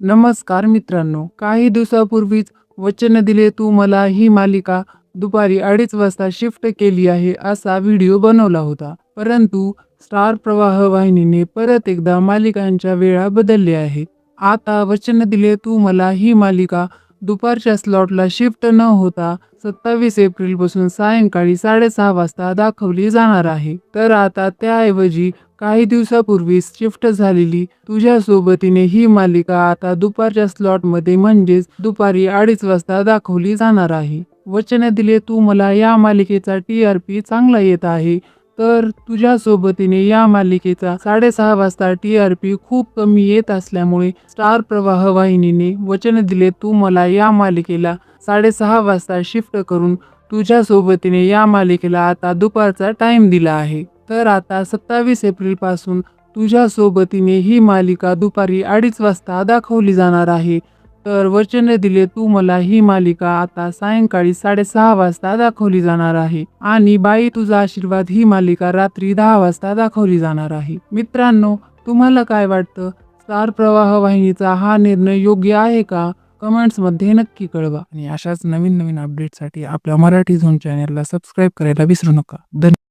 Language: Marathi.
नमस्कार मित्रांनो, काही दिवसापूर्वीच वचन दिले तू मला ही मालिका दुपारी 2:30 वाजता शिफ्ट केली आहे असा व्हिडिओ बनवला होता. परंतु स्टार प्रवाह वाहिनीने परत एकदा मालिकांच्या वेळा बदलल्या आहेत. आता वचन दिले तू मला ही मालिका दुपारच्या स्लॉटला शिफ्ट न होता 27 एप्रिलपासून सायंकाळी 6:30 वाजता दाखवली जाणार आहे. तर आता त्याऐवजी काही दिवसापूर्वी शिफ्ट झालेली तुझ्या सोबतीने ही मालिका आता दुपारच्या स्लॉटमध्ये म्हणजेच दुपारी 2:30 वाजता दाखवली जाणार आहे. वचन दिले तू मला या मालिकेचा TRP चांगला येत आहे. तर तुझ्या सोबतीने या मालिकेचा 6:30 वाजता TRP खूप कमी येत असल्यामुळे स्टार प्रवाह वाहिनीने वचन दिले तू मला या मालिकेला 6:30 वाजता शिफ्ट करून तुझ्या सोबतीने या मालिकेला आता दुपारचा टाइम दिला आहे. तर आता 27 एप्रिलपासून तुझ्या सोबतीने ही मालिका दुपारी 2:30 वाजता दाखवली जाणार आहे. तर वचन दिले तू मला ही मालिका आता सायंकाळी 6:30 वाजता दाखवली जाणार आहे. आणि बाई तुझा आशीर्वाद ही मालिका रात्री 10 वाजता दाखवली जाणार आहे. मित्रांनो, तुम्हाला काय वाटतं? स्टार प्रवाह वाहिनीचा हा निर्णय योग्य आहे का? कमेंट्समध्ये नक्की कळवा. आणि अशाच नवीन अपडेटसाठी आपल्या मराठी झोन चॅनलला सबस्क्राईब करायला विसरू नका. धन्यवाद.